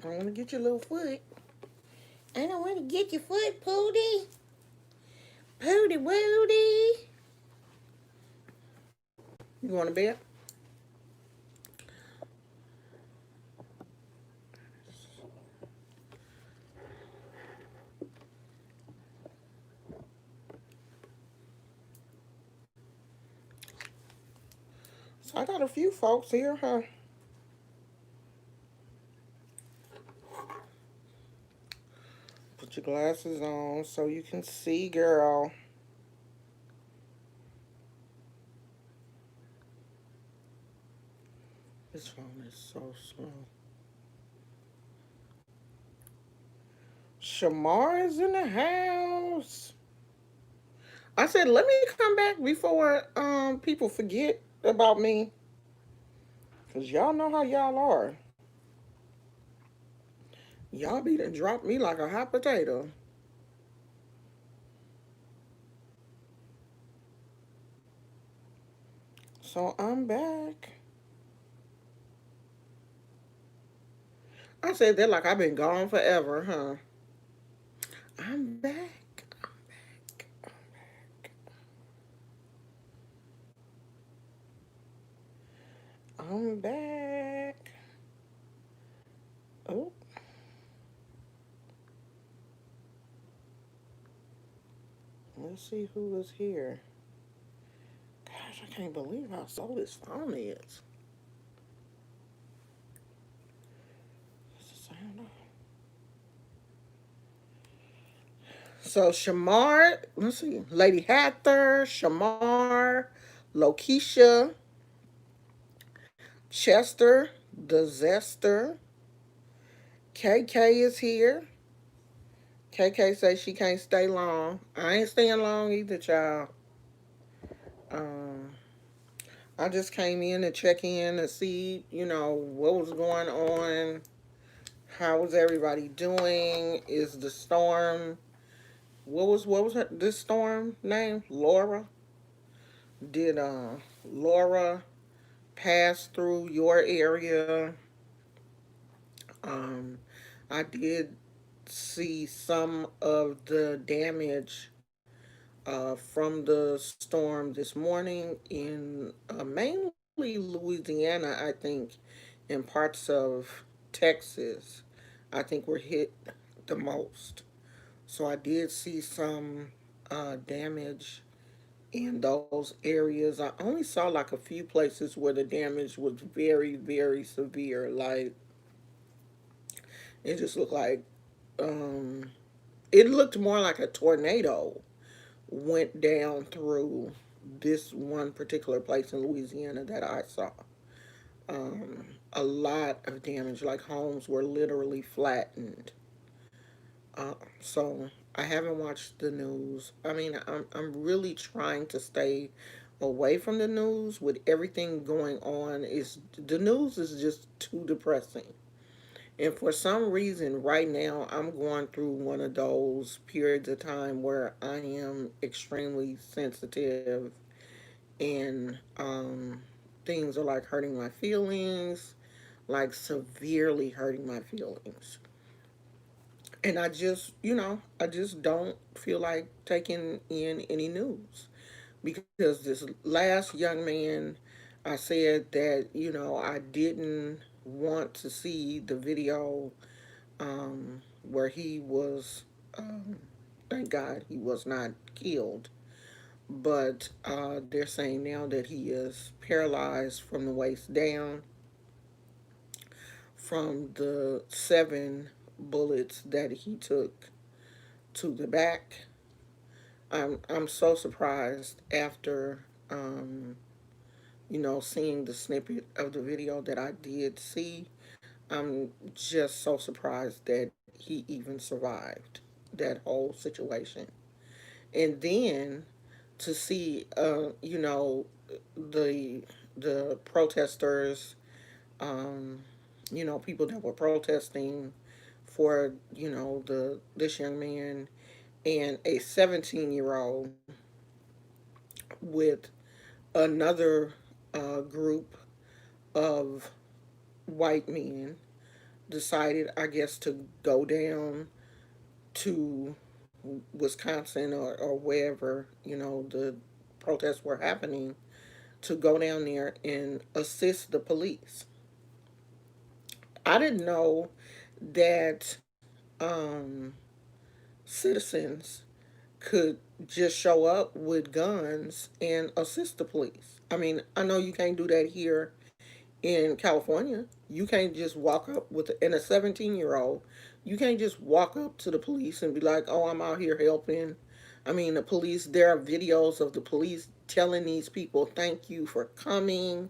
I don't want to get your little foot. I don't want to get your foot, Pooty. Pooty Woody. You want to bet? So I got a few folks here, huh? Put your glasses on so you can see, girl. This phone is so slow. Shamar is in the house. I said, let me come back before people forget about me. Because y'all know how y'all are. Y'all be done drop me like a hot potato. So I'm back. I said that like I've been gone forever, huh? I'm back. I'm back. Oh, let's see who is here. Gosh, I can't believe how slow this phone is. What's the sound off? So Shamar, let's see, Lady Hathor, Shamar, Lokesha, Chester, the Zester, KK is here. KK says she can't stay long. I ain't staying long either, child. Um, I just came in to check in to see, what was going on. How was everybody doing? Is the storm? What was this storm name? Laura. Did Laura pass through your area? Um, I did see some of the damage from the storm this morning in mainly Louisiana, I think, in parts of Texas. I think were hit the most. So I did see some damage in those areas. I only saw like a few places where the damage was very, very severe. Like it just looked like um, it looked more like a tornado went down through this one particular place in Louisiana that I saw. A lot of damage, like homes were literally flattened. So I haven't watched the news. I mean, I'm really trying to stay away from the news with everything going on. Is the news is just too depressing. And for some reason, right now, I'm going through one of those periods of time where I am extremely sensitive and things are like hurting my feelings, like severely hurting my feelings. And I just don't feel like taking in any news because this last young man, I said that, I didn't want to see the video where he was, thank God he was not killed. But they're saying now that he is paralyzed from the waist down from the 7 bullets that he took to the back. I'm so surprised after seeing the snippet of the video that I did see. I'm just so surprised that he even survived that whole situation. And then to see the protesters, um people that were protesting for the this young man and a 17-year-old with another group of white men decided, I guess, to go down to Wisconsin or wherever, the protests were happening, to go down there and assist the police. I didn't know that citizens could just show up with guns and assist the police. I mean, I know you can't do that here in California. You can't just walk up in a 17-year-old. You can't just walk up to the police and be like, "Oh, I'm out here helping." I mean, the police. There are videos of the police telling these people, "Thank you for coming,"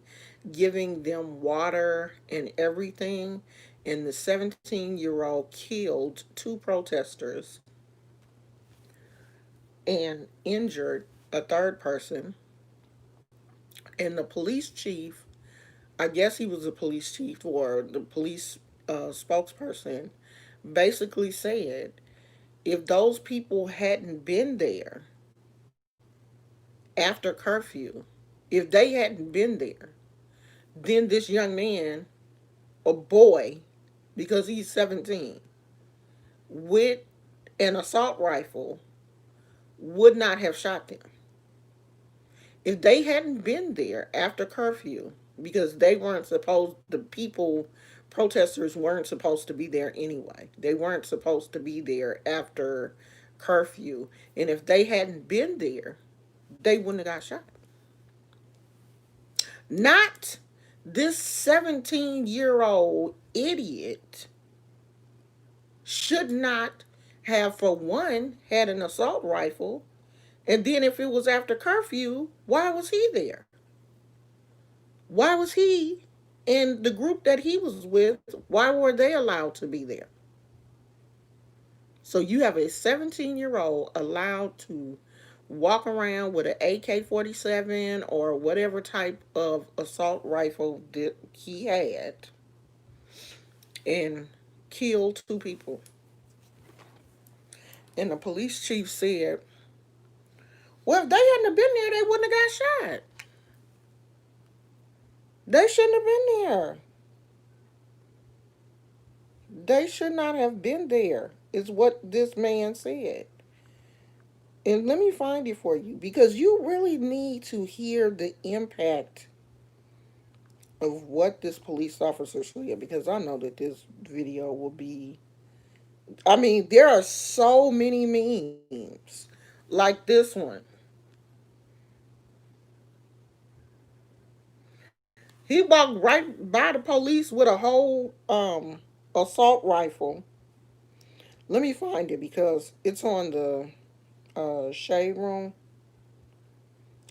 giving them water and everything. And the 17-year-old killed two protesters and injured a third person. And the police chief, I guess he was a police chief or the police spokesperson, basically said if those people hadn't been there after curfew, if they hadn't been there, then this young man, a boy, because he's 17, with an assault rifle, would not have shot them. If they hadn't been there after curfew, because they weren't supposed, the people, protesters weren't supposed to be there anyway. They weren't supposed to be there after curfew. And if they hadn't been there, they wouldn't have got shot. Not this 17-year-old idiot should not have, for one, had an assault rifle. And then if it was after curfew, why was he there? Why was he and the group that he was with, why were they allowed to be there? So you have a 17-year-old allowed to walk around with an AK-47 or whatever type of assault rifle that he had and kill two people. And the police chief said, well, if they hadn't been there, they wouldn't have got shot. They shouldn't have been there. They should not have been there, is what this man said. And let me find it for you because you really need to hear the impact of what this police officer said because I know that this video will be. I mean, there are so many memes like this one. He walked right by the police with a whole assault rifle. Let me find it because it's on the shade room.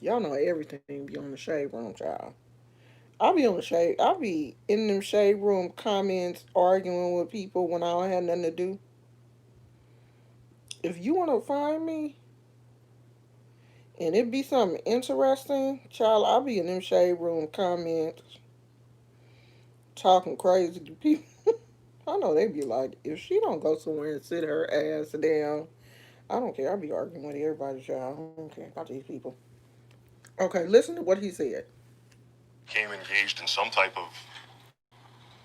Y'all know everything be on the shade room, child. I'll be on the shade. I'll be in them shade room comments arguing with people when I don't have nothing to do. If you want to find me and it be something interesting, child, I'll be in them shade room comments talking crazy to people. I know they be like, if she don't go somewhere and sit her ass down, I don't care. I'll be arguing with everybody, child. I don't care about these people. Okay, listen to what he said. Became engaged in some type of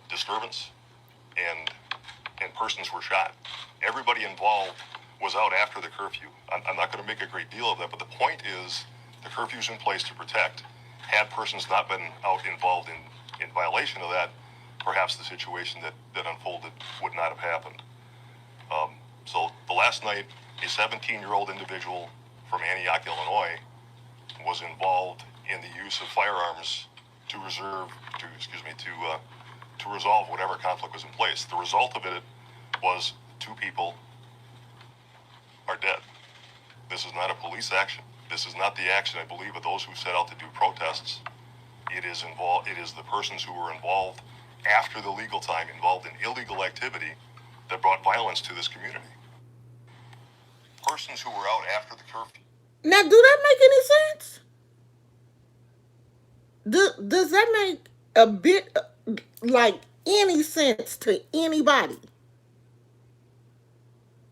disturbance and persons were shot. Everybody involved was out after the curfew. I'm not going to make a great deal of that, but the point is the curfew's in place to protect. Had persons not been out involved in violation of that, perhaps the situation that unfolded would not have happened. So the last night, a 17-year-old individual from Antioch, Illinois, was involved in the use of firearms to resolve whatever conflict was in place. The result of it was two people are dead. This is not a police action. This is not the action, I believe, of those who set out to do protests. It is the persons who were involved after the legal time, involved in illegal activity that brought violence to this community. Persons who were out after the curfew. Now, do that make any sense? Does that make a bit like any sense to anybody?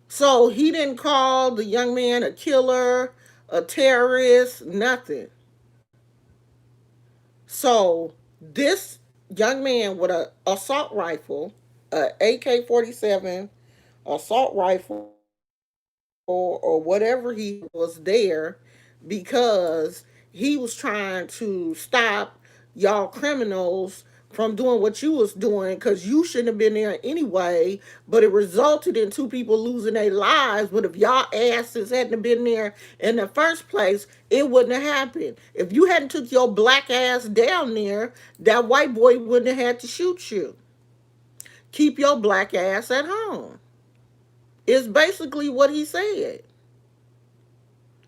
So he didn't call the young man a killer, a terrorist, nothing. So this young man with an assault rifle a AK-47 assault rifle or whatever he was there because he was trying to stop y'all criminals from doing what you was doing because you shouldn't have been there anyway, but it resulted in two people losing their lives. But if y'all asses hadn't been there in the first place, it wouldn't have happened. If you hadn't took your black ass down there, that white boy wouldn't have had to shoot you. Keep your black ass at home. It's basically what he said.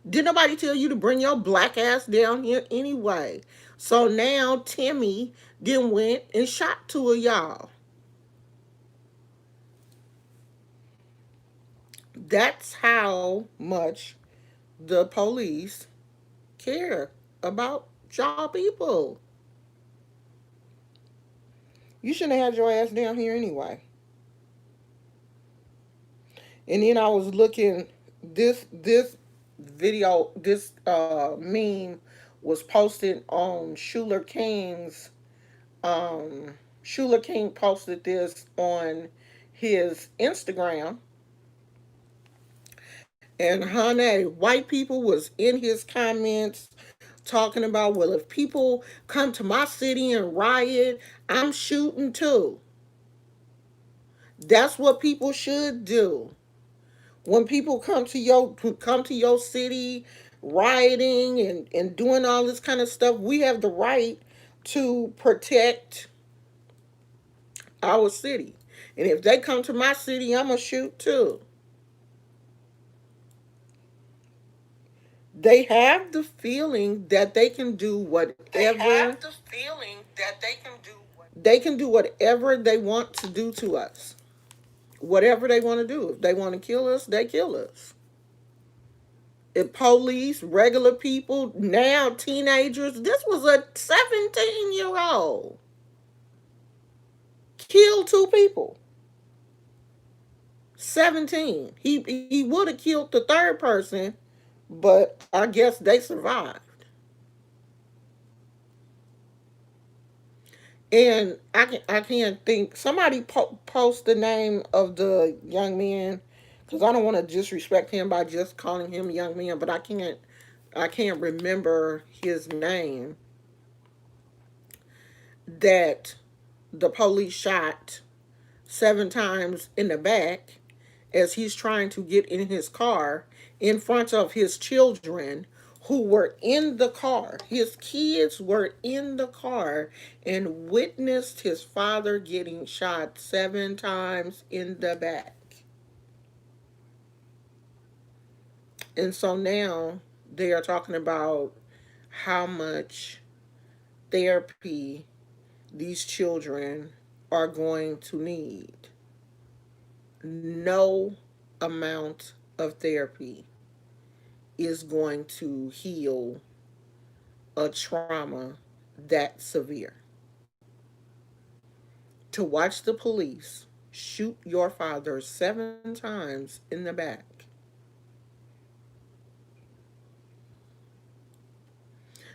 Did nobody tell you to bring your black ass down here anyway? So now Timmy then went and shot two of y'all. That's how much the police care about y'all people. You shouldn't have had your ass down here anyway. And then I was looking, this video, this meme was posted on Schuler King's Schuler King posted this on his Instagram, and honey, white people was in his comments talking about, well, if people come to my city and riot, I'm shooting too. That's what people should do. When people come to your city rioting and doing all this kind of stuff, we have the right to protect our city. And if they come to my city, I'm going to shoot too. They have the feeling that they can do whatever. They can do whatever they want to do to us. Whatever they want to do. If they want to kill us, they kill us. If police, regular people, now teenagers, this was a 17-year-old. Killed two people. 17. He would have killed the third person, but I guess they survived. And I can't think. Somebody post the name of the young man, because I don't want to disrespect him by just calling him young man, but I can't remember his name. That the police shot 7 times in the back as he's trying to get in his car in front of his children who were in the car. His kids were in the car and witnessed his father getting shot 7 times in the back. And so now they are talking about how much therapy these children are going to need. No amount of therapy is going to heal a trauma that severe. To watch the police shoot your father 7 times in the back.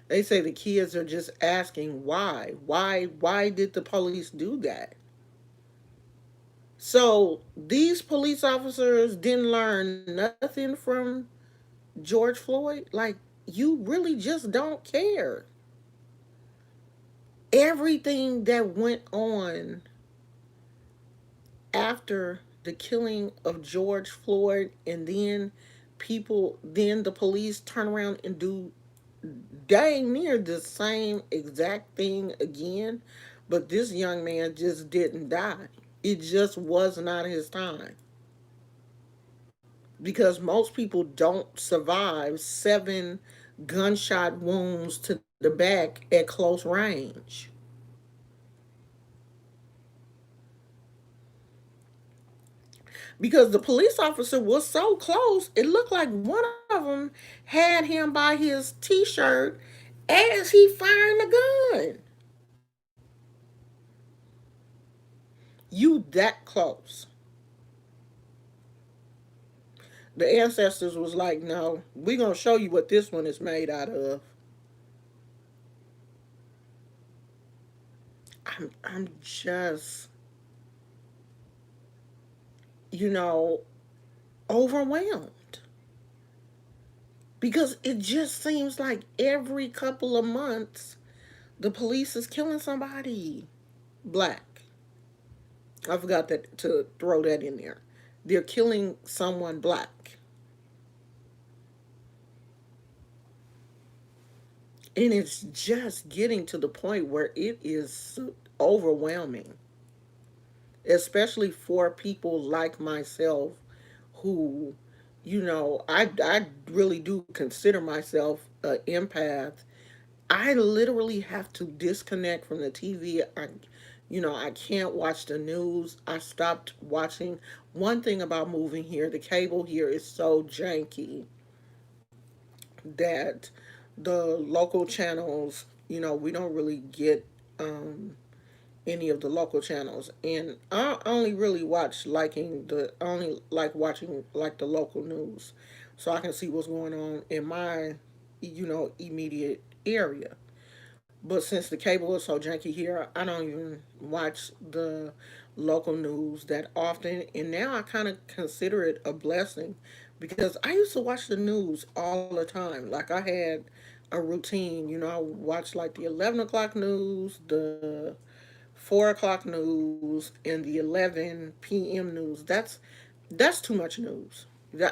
They say the kids are just asking why. Why did the police do that? So these police officers didn't learn nothing from George Floyd. Like, you really just don't care. Everything that went on after the killing of George Floyd, and then the police turn around and do dang near the same exact thing again, but this young man just didn't die. It just was not his time. Because most people don't survive 7 gunshot wounds to the back at close range. Because the police officer was so close, it looked like one of them had him by his t-shirt as he firing the gun. You that close. The ancestors was like, no, we're going to show you what this one is made out of. I'm just you know, overwhelmed because it just seems like every couple of months the police is killing somebody black. I forgot that to throw that in there. They're killing someone black. And it's just getting to the point where it is overwhelming, especially for people like myself who, I really do consider myself an empath. I literally have to disconnect from the TV. I can't watch the news. I stopped watching. One thing about moving here, the cable here is so janky that the local channels, we don't really get um, any of the local channels. And I only really I only like watching like the local news so I can see what's going on in my, immediate area. But since the cable is so janky here, I don't even watch the local news that often. And now I kind of consider it a blessing because I used to watch the news all the time. Like I had a routine, I watched like the 11 o'clock news, the 4 o'clock news, and the 11 p.m. news. That's too much news.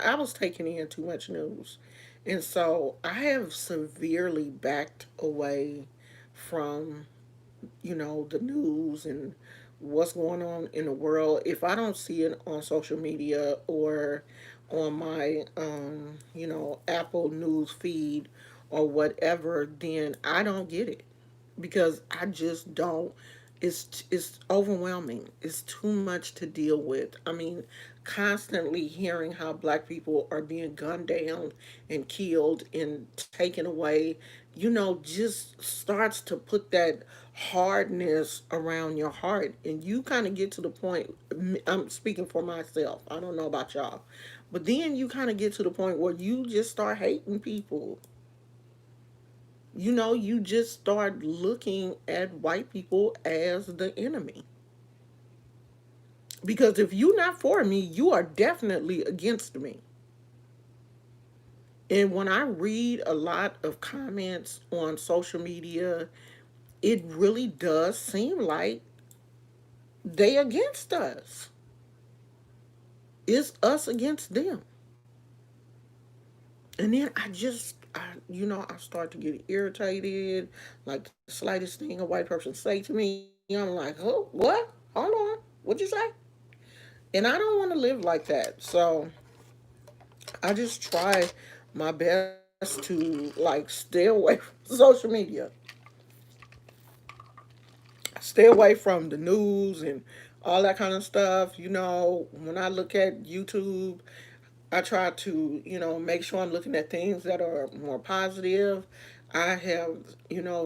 I was taking in too much news. And so I have severely backed away from, the news and what's going on in the world. If I don't see it on social media or on my, Apple News feed or whatever, then I don't get it because I just don't. It's overwhelming. It's too much to deal with. I mean, constantly hearing how black people are being gunned down and killed and taken away, just starts to put that hardness around your heart, and you kind of get to the point. I'm speaking for myself. I don't know about y'all, but then you kind of get to the point where you just start hating people. You just start looking at white people as the enemy. Because if you're not for me, you are definitely against me. And when I read a lot of comments on social media, it really does seem like they against us. It's us against them. And then I start to get irritated. Like the slightest thing a white person say to me, I'm like, oh, what? Hold on. What'd you say? And I don't want to live like that. So I just try my best to like stay away from social media, stay away from the news and all that kind of stuff. When I look at YouTube, I try to, make sure I'm looking at things that are more positive. I have,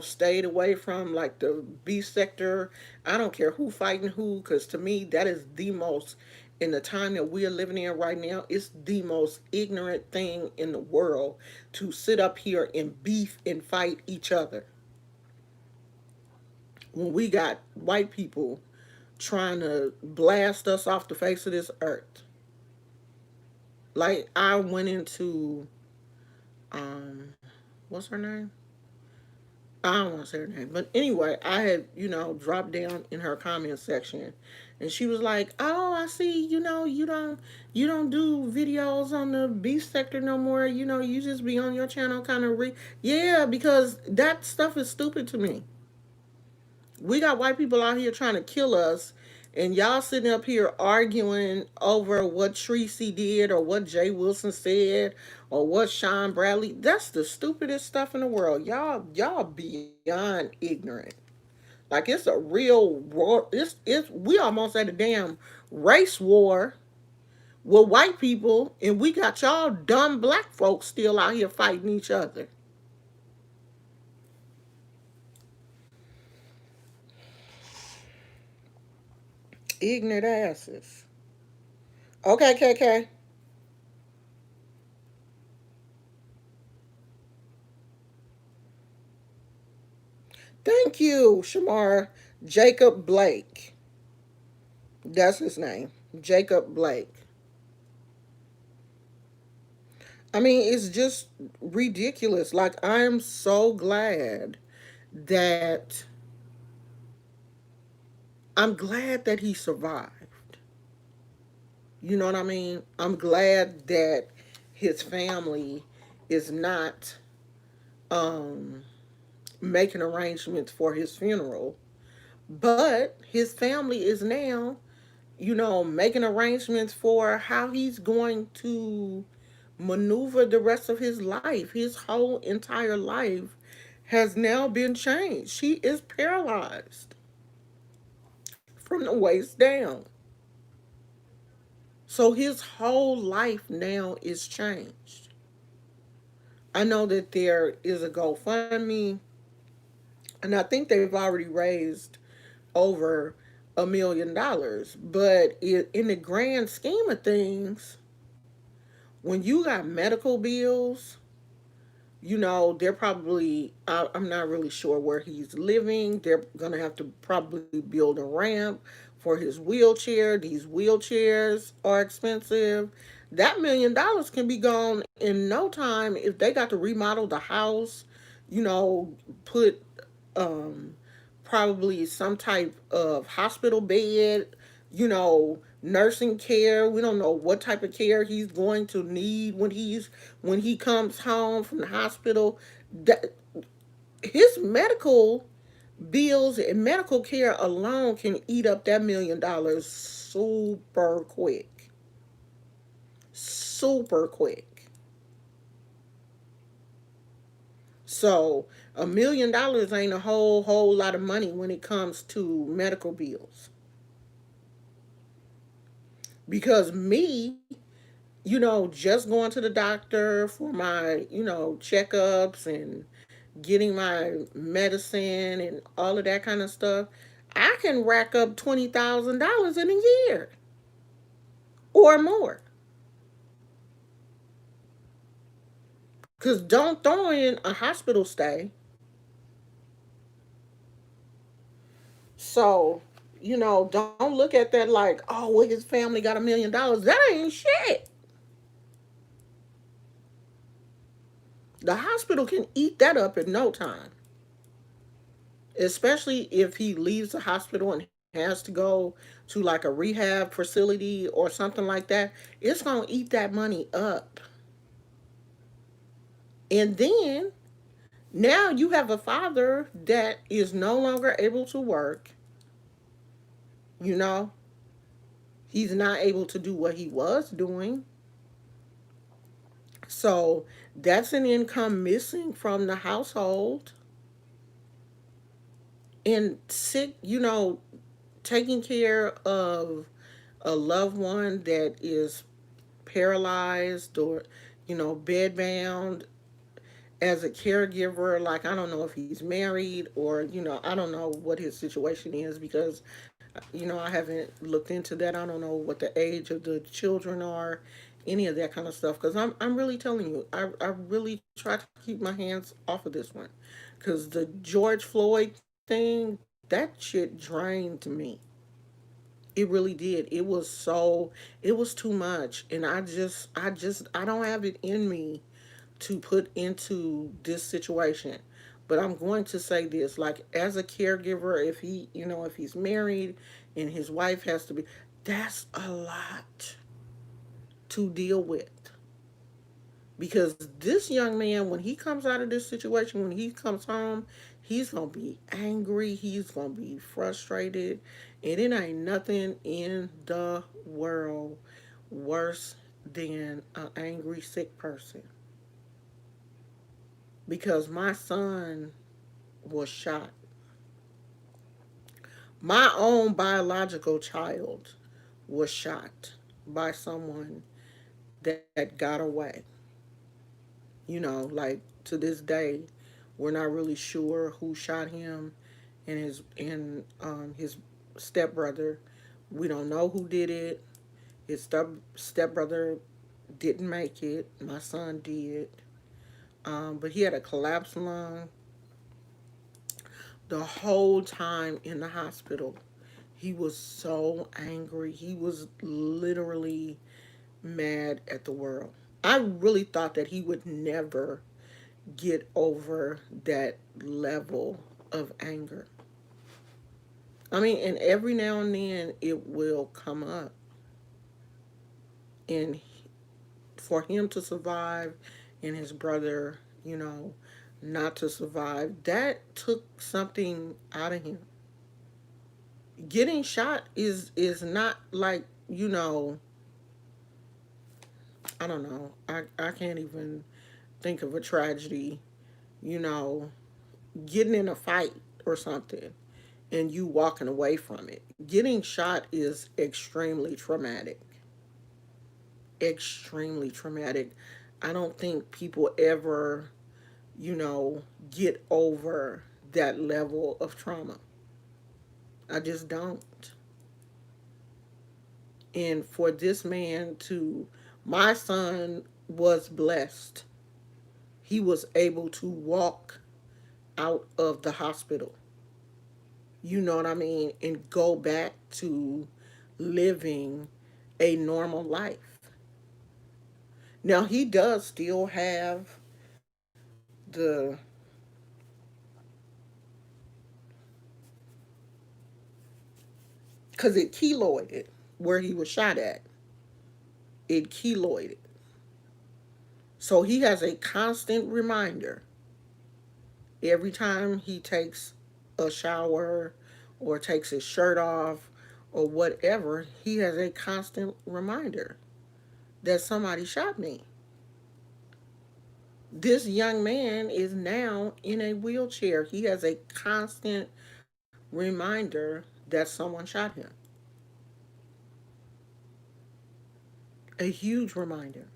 stayed away from like the beast sector. I don't care who fighting who, because to me, that is the most, in the time that we are living in right now, it's the most ignorant thing in the world to sit up here and beef and fight each other when we got white people trying to blast us off the face of this earth. Like I went into um what's her name? I don't want to say her name, but anyway, I had dropped down in her comment section, and she was like, "Oh, I see. You don't do videos on the beef sector no more. You just be on your channel, kind of yeah, because that stuff is stupid to me. We got white people out here trying to kill us, and y'all sitting up here arguing over what Tracy did or what Jay Wilson said or what Sean Bradley. That's the stupidest stuff in the world. Y'all beyond ignorant. Like it's a real war. It's we almost at a damn race war with white people, and we got y'all dumb black folks still out here fighting each other. Ignorant asses. Okay, KK. Thank you, Shamar. Jacob Blake. That's his name. Jacob Blake. I mean, it's just ridiculous. Like, I am so glad that he survived. You know what I mean? I'm glad that his family is not um making arrangements for his funeral, but his family is now, making arrangements for how he's going to maneuver the rest of his life. His whole entire life has now been changed. She is paralyzed from the waist down. So his whole life now is changed. I know that there is a GoFundMe, and I think they've already raised over $1 million. But in the grand scheme of things, when you got medical bills, they're probably, I'm not really sure where he's living. They're going to have to probably build a ramp for his wheelchair. These wheelchairs are expensive. That $1 million can be gone in no time if they got to remodel the house, put um, probably some type of hospital bed, nursing care. We don't know what type of care he's going to need when he comes home from the hospital. That his medical bills and medical care alone can eat up that $1 million super quick. Super quick. So $1 million ain't a whole lot of money when it comes to medical bills. Because me, just going to the doctor for my, checkups and getting my medicine and all of that kind of stuff, I can rack up $20,000 in a year or more. Because don't throw in a hospital stay. So, don't look at that like, oh, well, his family got $1 million. That ain't shit. The hospital can eat that up in no time, especially if he leaves the hospital and has to go to like a rehab facility or something like that. It's going to eat that money up. And then now you have a father that is no longer able to work. You know, he's not able to do what he was doing. So that's an income missing from the household. And sick, taking care of a loved one that is paralyzed or, bedbound as a caregiver. Like, I don't know if he's married or, I don't know what his situation is because, I haven't looked into that. I don't know what the age of the children are, any of that kind of stuff. Because I'm really telling you, I really try to keep my hands off of this one. Because the George Floyd thing, that shit drained me. It really did. It was too much. And I don't have it in me to put into this situation. But I'm going to say this, like, as a caregiver, if if he's married and his wife has to be, that's a lot to deal with. Because this young man, when he comes out of this situation, when he comes home, he's going to be angry. He's going to be frustrated. And it ain't nothing in the world worse than an angry, sick person. Because my son was shot. My own biological child was shot by someone that got away. Like, to this day, we're not really sure who shot him and his stepbrother. We don't know who did it. His stepbrother didn't make it. My son did. But he had a collapsed lung the whole time in the hospital. He was so angry. He was literally mad at the world. I really thought that he would never get over that level of anger. I mean, and every now and then it will come up. And for him to survive and his brother, not to survive, that took something out of him. Getting shot is not like, I don't know. I can't even think of a tragedy, you know, getting in a fight or something and you walking away from it. Getting shot is extremely traumatic. Extremely traumatic. I don't think people ever, you know, get over that level of trauma. I just don't. And for this man to, my son was blessed. He was able to walk out of the hospital. You know what I mean? And go back to living a normal life. Now, he does still have the, because it keloided where he was shot at. It keloided. So he has a constant reminder every time he takes a shower or takes his shirt off or whatever, he has a constant reminder that somebody shot me. This young man is now in a wheelchair. He has a constant reminder that someone shot him. A huge reminder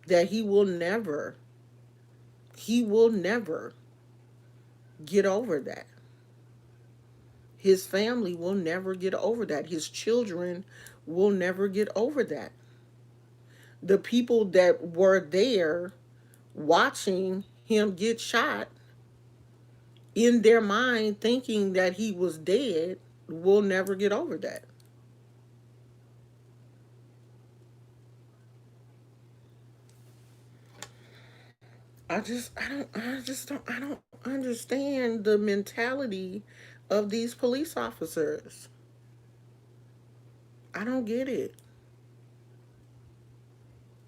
that he will never get over that. His family will never get over that. His children will never get over that. The people that were there watching him get shot, in their mind thinking that he was dead, will never get over that. I don't understand the mentality of these police officers. I don't get it.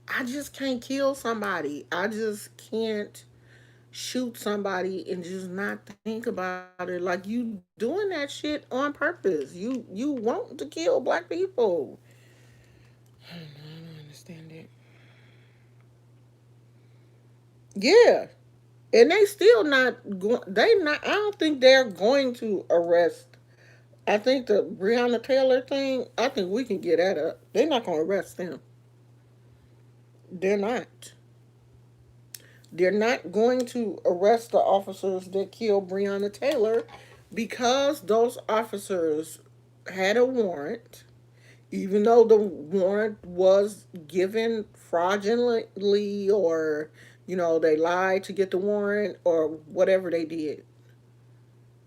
I just can't kill somebody. I just can't shoot somebody and just not think about it. Like, you doing that shit on purpose. You want to kill black people. I don't understand it. Yeah. And they still not going. They not. I don't think they're going to arrest. I think the Breonna Taylor thing. I think we can get that up. They're not going to arrest them. They're not. They're not going to arrest the officers that killed Breonna Taylor because those officers had a warrant, even though the warrant was given fraudulently, or they lied to get the warrant or whatever they did.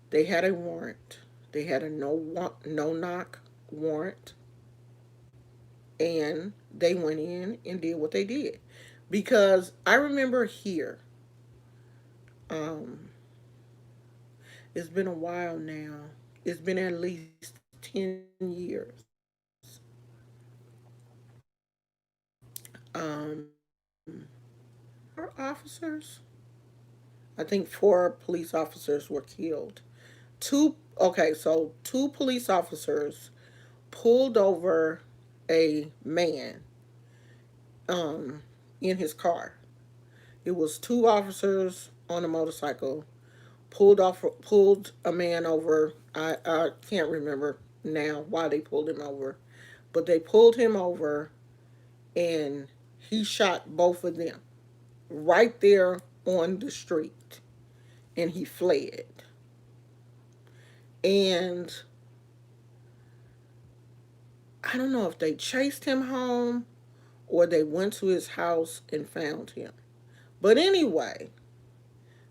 They had a warrant. They had a no knock warrant, and they went in and did what they did. Because I remember here, um, it's been a while now. It's been at least 10 years. Um, four officers. I think four police officers were killed. Two. Okay, so two police officers pulled over a man um in his car. It was two officers on a motorcycle pulled a man over. I can't remember now why they pulled him over, but they pulled him over and he shot both of them right there on the street, and he fled. And I don't know if they chased him home or they went to his house and found him. But anyway,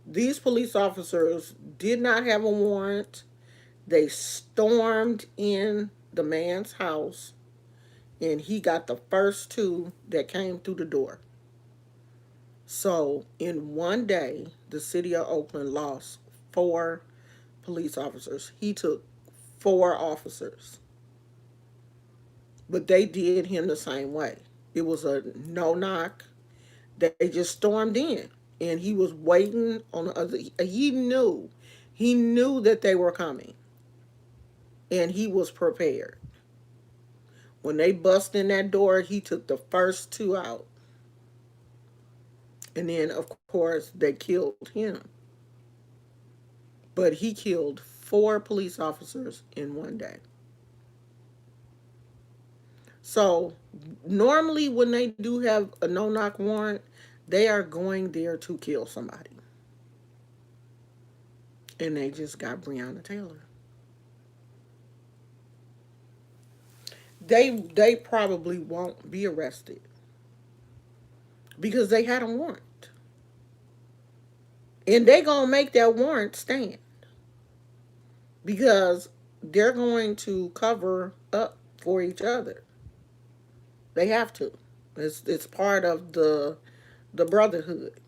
these police officers did not have a warrant. They stormed in the man's house and he got the first two that came through the door. So in one day, the city of Oakland lost four police officers. He took four officers, but they did him the same way. It was a no knock. They just stormed in, and he was waiting on the other. He knew that they were coming, and he was prepared. When they bust in that door, he took the first two out, and then of course they killed him. But he killed four police officers in one day. So normally when they do have a no knock warrant, they are going there to kill somebody. And they just got Breonna Taylor. They probably won't be arrested because they had a warrant. And they gonna make that warrant stand because they're going to cover up for each other. They have to. It's part of the brotherhood.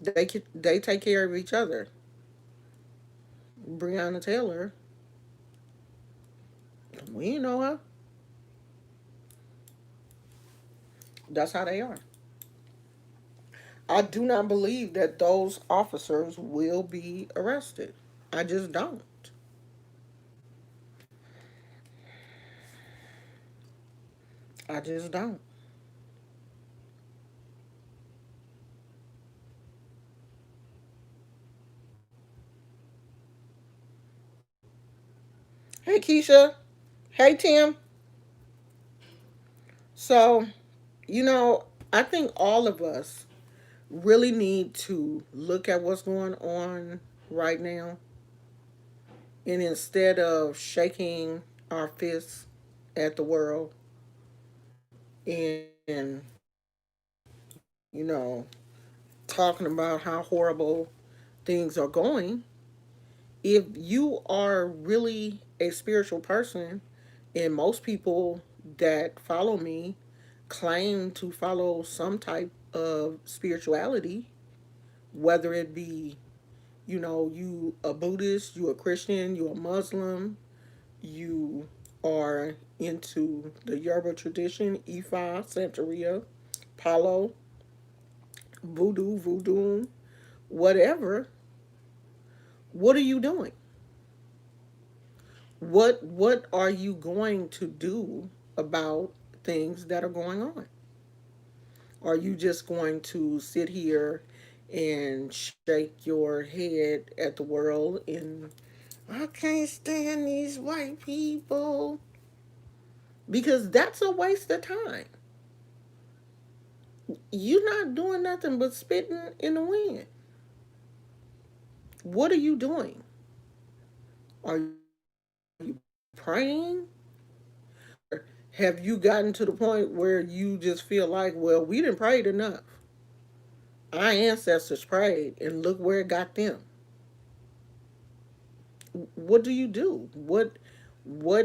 They take care of each other. Breonna Taylor, we know her. That's how they are. I do not believe that those officers will be arrested. I just don't. I just don't. Hey, Keisha. Hey, Tim. So, you know, I think all of us really need to look at what's going on right now. And instead of shaking our fists at the world and, you know, talking about how horrible things are going, if you are really a spiritual person, and most people that follow me claim to follow some type of spirituality, whether it be, you know, you a Buddhist, you a Christian, you a Muslim, you are into the Yoruba tradition, Ifa, Santeria, Palo, Voodoo, whatever, what are you doing? What are you going to do about things that are going on? Are you just going to sit here and shake your head at the world and I can't stand these white people? Because that's a waste of time. You're not doing nothing but spitting in the wind. What are you doing? Are you praying? Have you gotten to the point where you just feel like, well, we didn't pray enough? Our ancestors prayed, and look where it got them. What do you do? What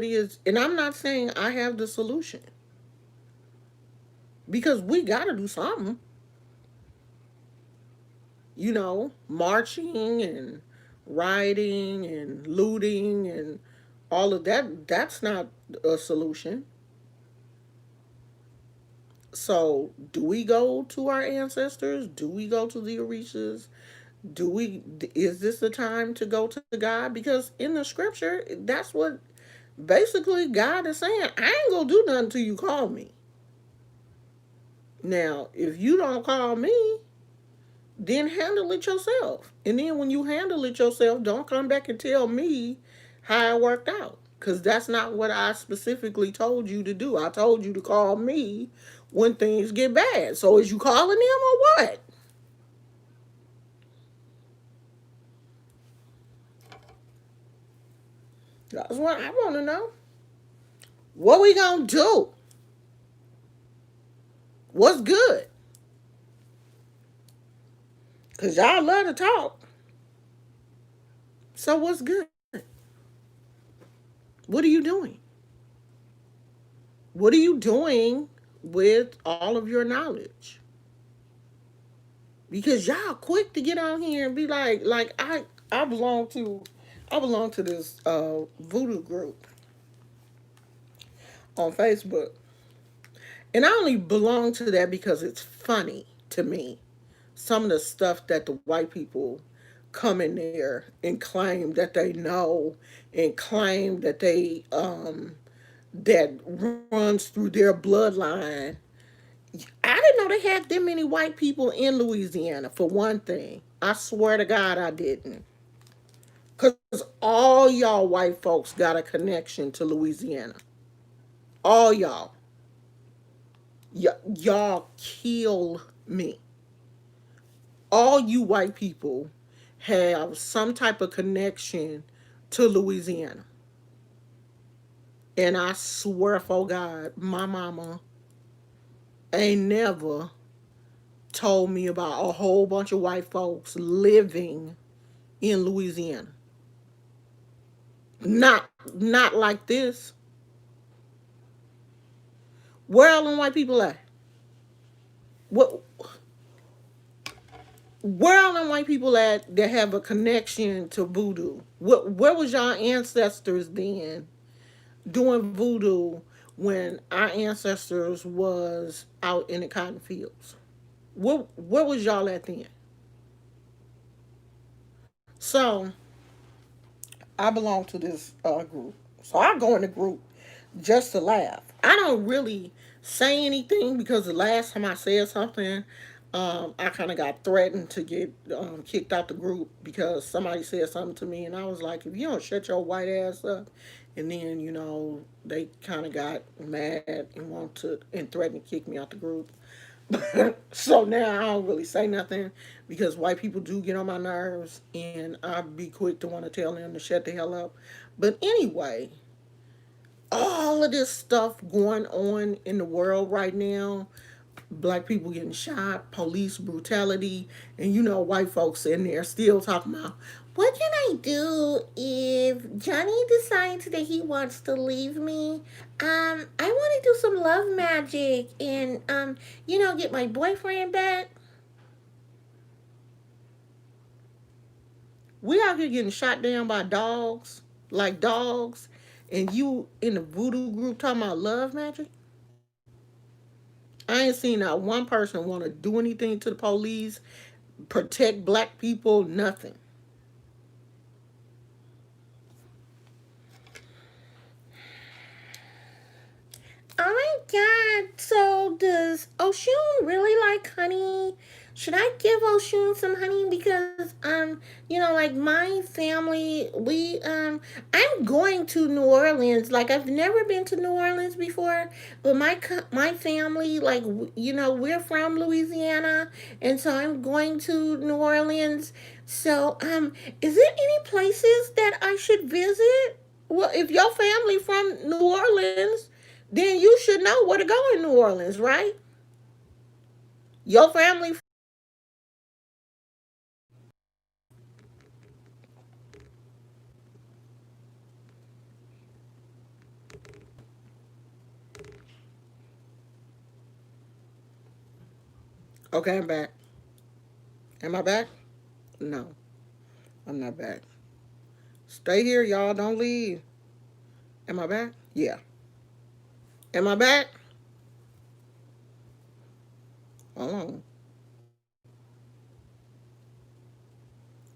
is? And I'm not saying I have the solution because we got to do something. You know, marching and rioting and looting and all of that. That's not a solution. So, do we go to our ancestors? Do we go to the Orishas? Do we? Is this the time to go to God? Because in the scripture, that's what basically God is saying. I ain't gonna do nothing till you call me. Now, if you don't call me, then handle it yourself. And then when you handle it yourself, don't come back and tell me how it worked out. Because that's not what I specifically told you to do. I told you to call me when things get bad. So is you calling them or what? That's what I want to know. What we gonna do? What's good? Because y'all love to talk. So what's good? What are you doing? What are you doing with all of your knowledge? Because y'all quick to get on here and be I belong to this voodoo group on Facebook. And I only belong to that because it's funny to me. Some of the stuff that the white people come in there and claim that they know and claim that that runs through their bloodline. I didn't know they had that many white people in Louisiana, for one thing. I swear to God I didn't. Because all y'all white folks got a connection to Louisiana. All y'all. Y'all kill me. All you white people have some type of connection to Louisiana. And I swear for God, my mama ain't never told me about a whole bunch of white folks living in Louisiana. Not not like this. Where all them white people at? What where all them white people at that have a connection to voodoo? Where was y'all ancestors then doing voodoo when our ancestors was out in the cotton fields? Where was y'all at then? So I belong to this group. So I go in the group just to laugh. I don't really say anything because the last time I said something, I kind of got threatened to get kicked out the group because somebody said something to me, and I was like, if you don't shut your white ass up, and then they kind of got mad and threatened to kick me out the group. So now I don't really say nothing because white people do get on my nerves, and I'd be quick to want to tell them to shut the hell up. But anyway, all of this stuff going on in the world right now, black people getting shot, police brutality, and white folks in there still talking about what can I do if Johnny decides that he wants to leave me? I want to do some love magic and get my boyfriend back. We out here getting shot down by dogs, like dogs, and you in the voodoo group talking about love magic? I ain't seen not one person want to do anything to the police, protect black people, nothing. Oh my god, so does Oshun really like honey? Should I give Oshun some honey? Because like my family, I'm going to New Orleans. Like I've never been to New Orleans before, but my family, like we're from Louisiana, and so I'm going to New Orleans. So is there any places that I should visit? Well, if your family from New Orleans, then you should know where to go in New Orleans, right? Your family. Okay, I'm back. Am I back? No, I'm not back. Stay here, y'all. Don't leave. Am I back? Yeah. Am I back? Hold on.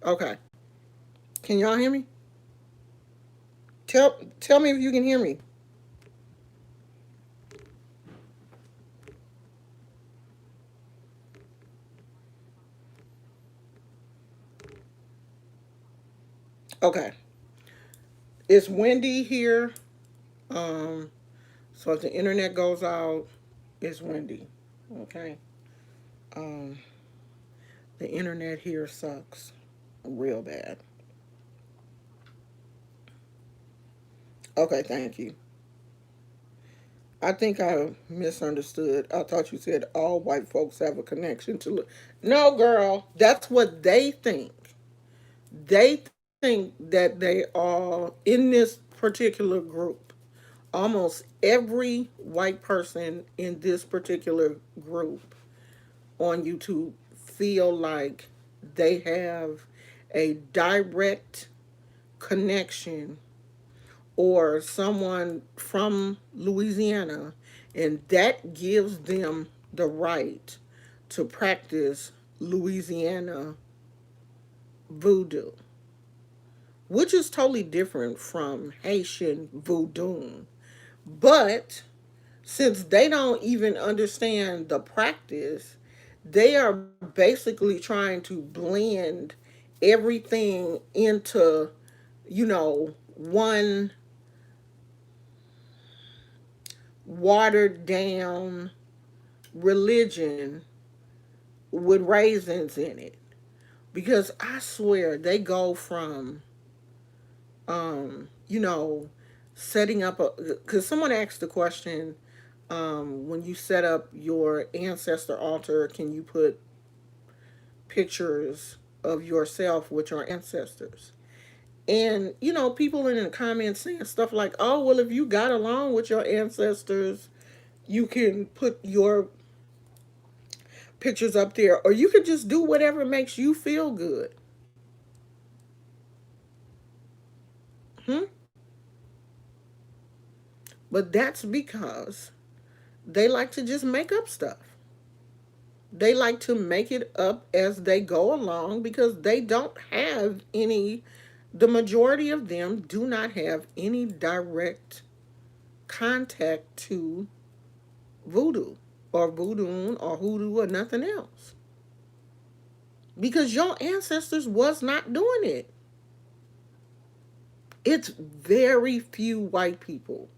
Okay. Can y'all hear me? Tell me if you can hear me. Okay. It's windy here. Um, so if the internet goes out, it's windy. Okay. Um, the internet here sucks real bad. Okay, thank you. I think I misunderstood. I thought you said all white folks have a connection to. No, girl, that's what they think. They think that they are in this particular group. almost every white person in this particular group on YouTube feel like they have a direct connection, or someone from Louisiana, and that gives them the right to practice Louisiana voodoo, which is totally different from Haitian voodoo. But since they don't even understand the practice, they are basically trying to blend everything into, one watered down religion with raisins in it. Because I swear they go from, you know, setting up a, because someone asked the question, when you set up your ancestor altar, can you put pictures of yourself with your ancestors? And, people in the comments saying stuff like, oh, well, if you got along with your ancestors, you can put your pictures up there, or you could just do whatever makes you feel good. Hmm? But that's because they like to just make up stuff. They like to make it up as they go along because they don't have any, the majority of them do not have any direct contact to voodoo or voodoo or hoodoo or nothing else. Because your ancestors was not doing it. It's very few white people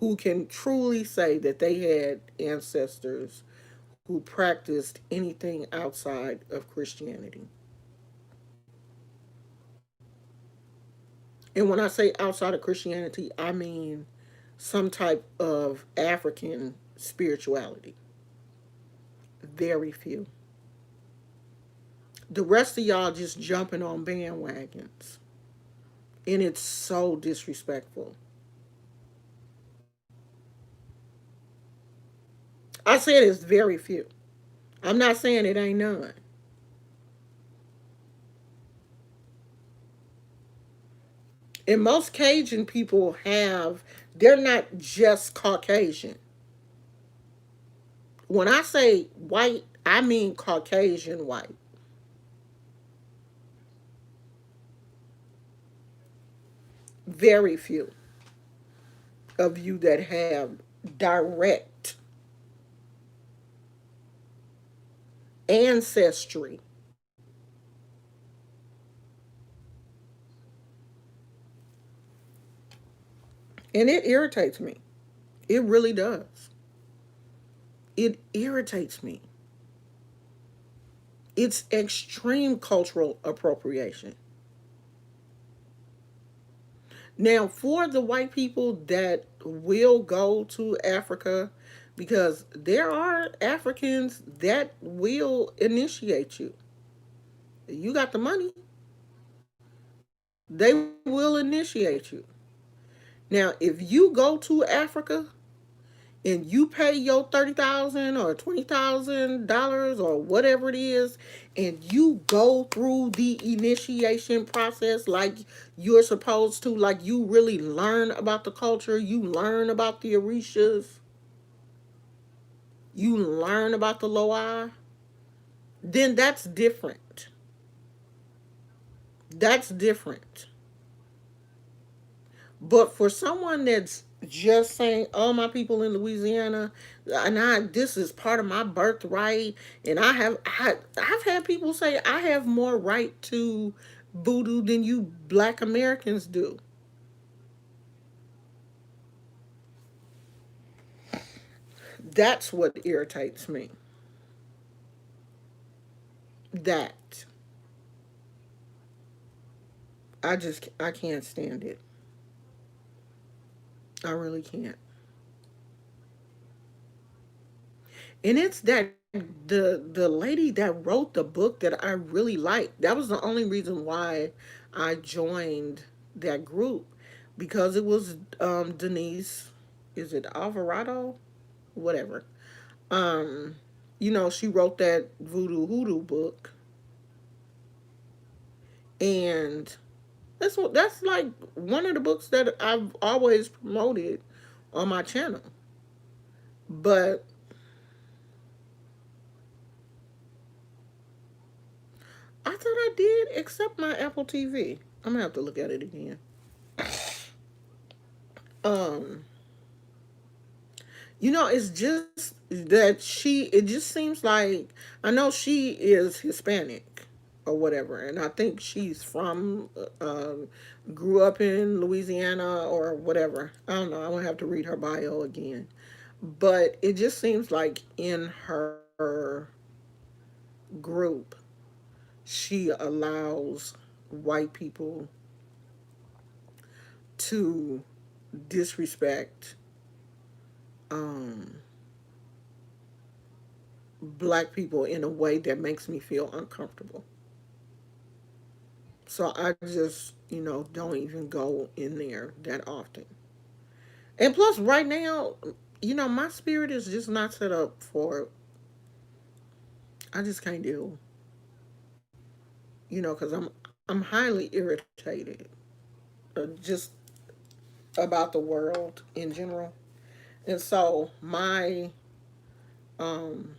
who can truly say that they had ancestors who practiced anything outside of Christianity. And when I say outside of Christianity, I mean some type of African spirituality. Very few. The rest of y'all just jumping on bandwagons. And it's so disrespectful. I said it's very few. I'm not saying it ain't none. And most Cajun people they're not just Caucasian. When I say white, I mean Caucasian white. Very few of you that have direct ancestry. And it irritates me. It really does. It irritates me. It's extreme cultural appropriation. Now, for the white people that will go to Africa, because there are Africans that will initiate you. You got the money, they will initiate you. Now, if you go to Africa and you pay your $30,000 or $20,000 or whatever it is, and you go through the initiation process like you're supposed to, like you really learn about the culture, you learn about the Orishas, you learn about the Loa, then that's different. That's different. But for someone that's just saying, "Oh, my people in Louisiana, and this is part of my birthright," and I've had people say I have more right to voodoo than you Black Americans do. That's what irritates me. That I can't stand it. I really can't. And it's that the lady that wrote the book that I really liked. That was the only reason why I joined that group. because it was Denise, is it Alvarado? Whatever. Um, she wrote that Voodoo Hoodoo book, and that's like one of the books that I've always promoted on my channel. But I thought I did, except my Apple TV. I'm gonna have to look at it again. Um, it's just that it just seems like I know she is Hispanic or whatever, and I think she's from, grew up in Louisiana or whatever. I don't know. I would have to read her bio again. But it just seems like in her group, she allows white people to disrespect um, black people in a way that makes me feel uncomfortable. So I just, don't even go in there that often. And plus, right now, my spirit is just not set up for. I just can't deal, because I'm highly irritated, just about the world in general. And so my um,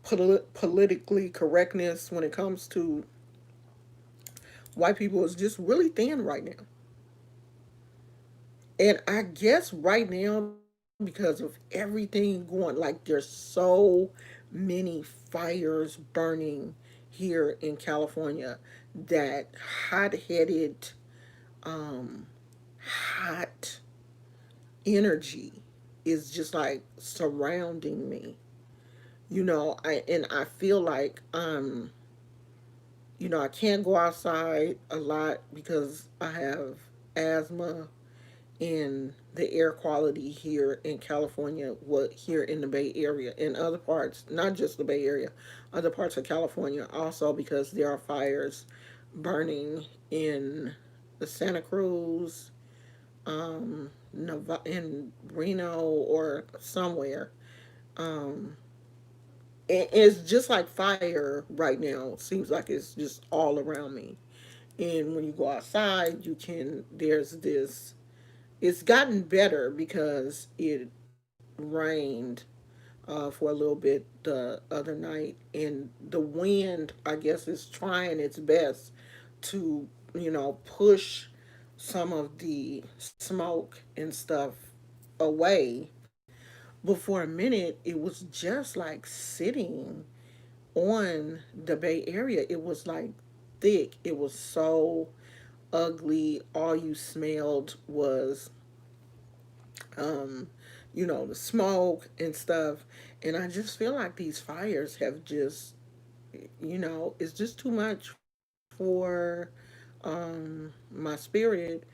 politically correctness when it comes to white people is just really thin right now. And I guess right now, because of everything going, like there's so many fires burning here in California, that hot headed, um, hot energy is just like surrounding me. I feel like I can't go outside a lot because I have asthma, and the air quality here in California, what here in the Bay Area, and other parts, not just the Bay Area, other parts of California, also because there are fires burning in the Santa Cruz, in Reno or somewhere. Um, it's just like fire right now. Seems like it's just all around me. And when you go outside, there's this. It's gotten better because it rained for a little bit the other night, and the wind, I guess, is trying its best to, push some of the smoke and stuff away. But for a minute, it was just like sitting on the Bay Area. It was like thick. It was so ugly. All you smelled was, um, the smoke and stuff. And I just feel like these fires have just, it's just too much for my spirit.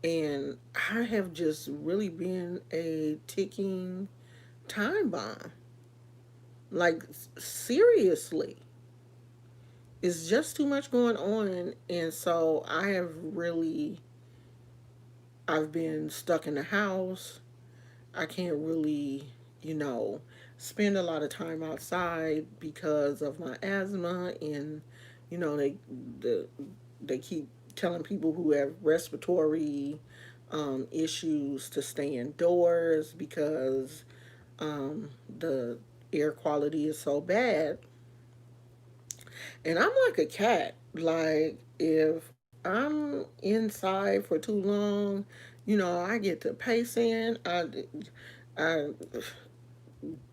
And I have just really been a ticking time bomb. Like, seriously. It's just too much going on. And so I've been stuck in the house. I can't really, you know, spend a lot of time outside because of my asthma, and the they keep telling people who have respiratory issues to stay indoors because the air quality is so bad. And I'm like a cat. Like, if I'm inside for too long, I get to pacing. I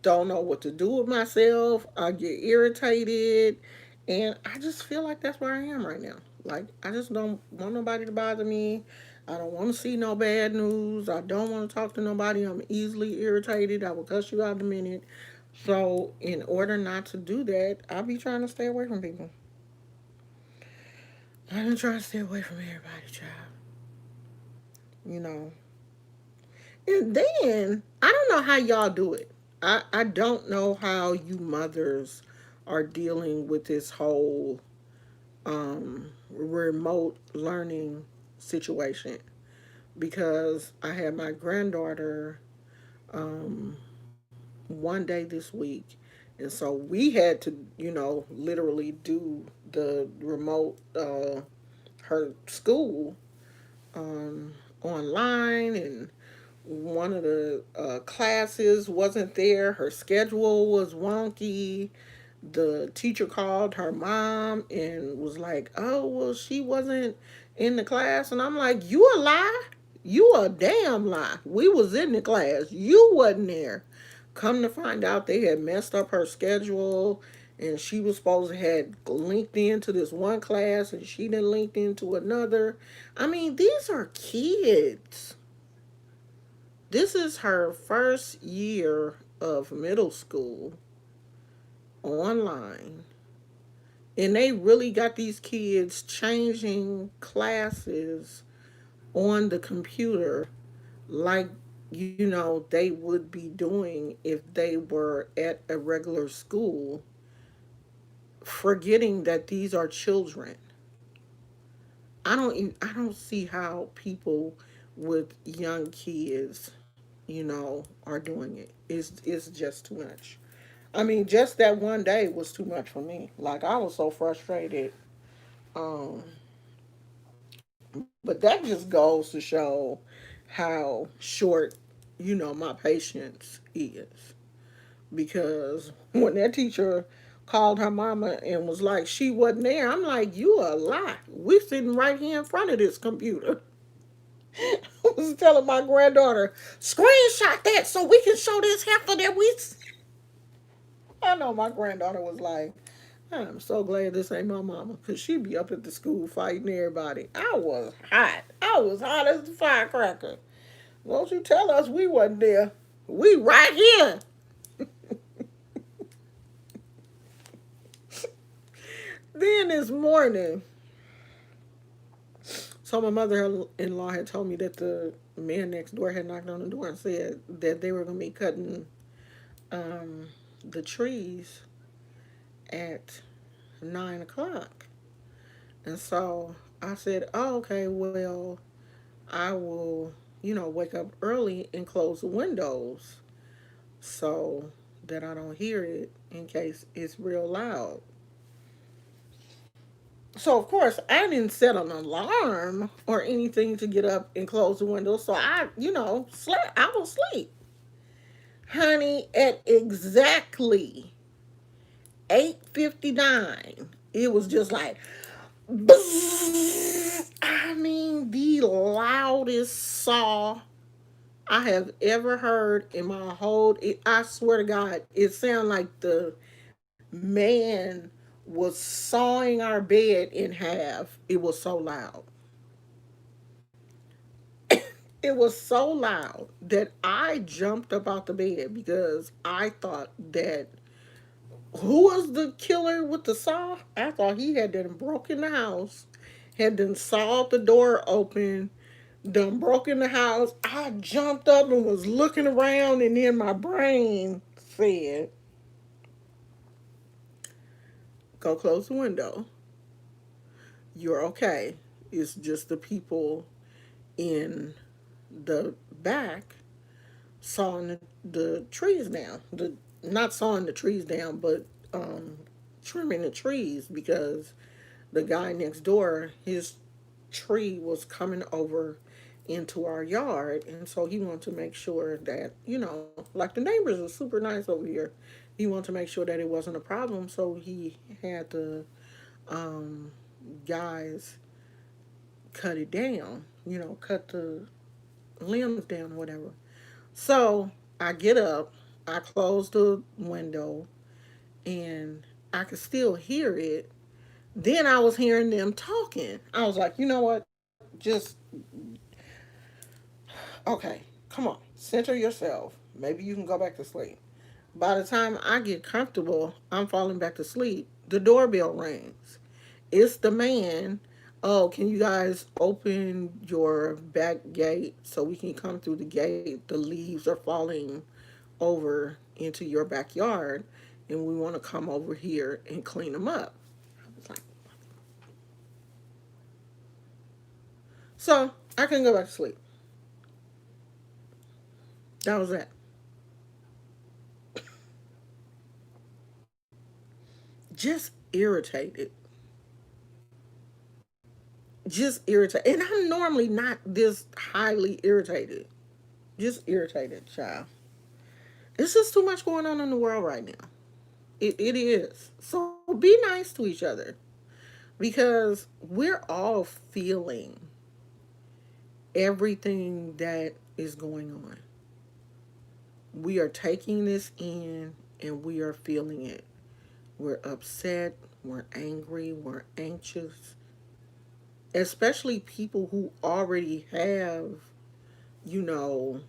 don't know what to do with myself. I get irritated. And I just feel like that's where I am right now. Like, I just don't want nobody to bother me. I don't want to see no bad news. I don't want to talk to nobody. I'm easily irritated. I will cuss you out in a minute. So, in order not to do that, I'll be trying to stay away from people. I've been trying to stay away from everybody, child. You know. And then, I don't know how y'all do it. I don't know how you mothers are dealing with this whole remote learning situation. because I had my granddaughter um, one day this week. And so we had to, literally do the remote, her school um, online, and one of the classes wasn't there. Her schedule was wonky. The teacher called her mom and was like, "Oh, well, she wasn't in the class." And I'm like, "You a lie? You a damn lie. We was in the class. You wasn't there." Come to find out, they had messed up her schedule, and she was supposed to had linked into this one class, and she didn't link into another. I mean, these are kids. This is her first year of middle school online. And they really got these kids changing classes on the computer like, they would be doing if they were at a regular school, forgetting that these are children. I don't see how people with young kids, are doing it. It's just too much. I mean, just that one day was too much for me. Like, I was so frustrated. Um, but that just goes to show how short, my patience is. Because when that teacher called her mama and was like, she wasn't there, I'm like, you a lie. We sitting right here in front of this computer. I was telling my granddaughter, screenshot that so we can show this heifer that we. I know my granddaughter was like, I'm so glad this ain't my mama, because she'd be up at the school fighting everybody. I was hot. I was hot as a firecracker. Won't you tell us we wasn't there? We right here. Then this morning, so my mother-in-law had told me that the man next door had knocked on the door and said that they were going to be cutting um, the trees at 9 o'clock. And so I said, oh, okay, well, I will, wake up early and close the windows so that I don't hear it in case it's real loud. So of course I didn't set an alarm or anything to get up and close the window. So I, slept. I was asleep, honey. At exactly 8:59, it was just like, bzzz. I mean, the loudest saw I have ever heard in my whole. I swear to God, it sounded like the man was sawing our bed in half. It was so loud. It was so loud that I jumped up out the bed because I thought that who was the killer with the saw? I thought he had done broken the house, had done sawed the door open, done broken the house. I jumped up and was looking around, and then my brain said, "Go close the window. You're okay. It's just the people in the back sawing the trees down. The Not sawing the trees down, but trimming the trees, because the guy next door, his tree was coming over into our yard, and so he wanted to make sure that, like, the neighbors are super nice over here. He wanted to make sure that it wasn't a problem, so he had the um, guys cut it down, cut the limbs down or whatever. So I get up, I close the window, and I could still hear it. Then I was hearing them talking. I was like, you know what? Just, okay, come on, center yourself. Maybe you can go back to sleep. By the time I get comfortable, I'm falling back to sleep. The doorbell rings. It's the man. Oh, can you guys open your back gate so we can come through the gate? The leaves are falling over into your backyard, and we want to come over here and clean them up. I was like, so I couldn't go back to sleep. That was it. Just irritated. Just irritated. And I'm normally not this highly irritated. Just irritated, child. It's just too much going on in the world right now. It is. So be nice to each other because we're all feeling everything that is going on. We are taking this in and we are feeling it. We're upset, we're angry, we're anxious, especially people who already have, you know,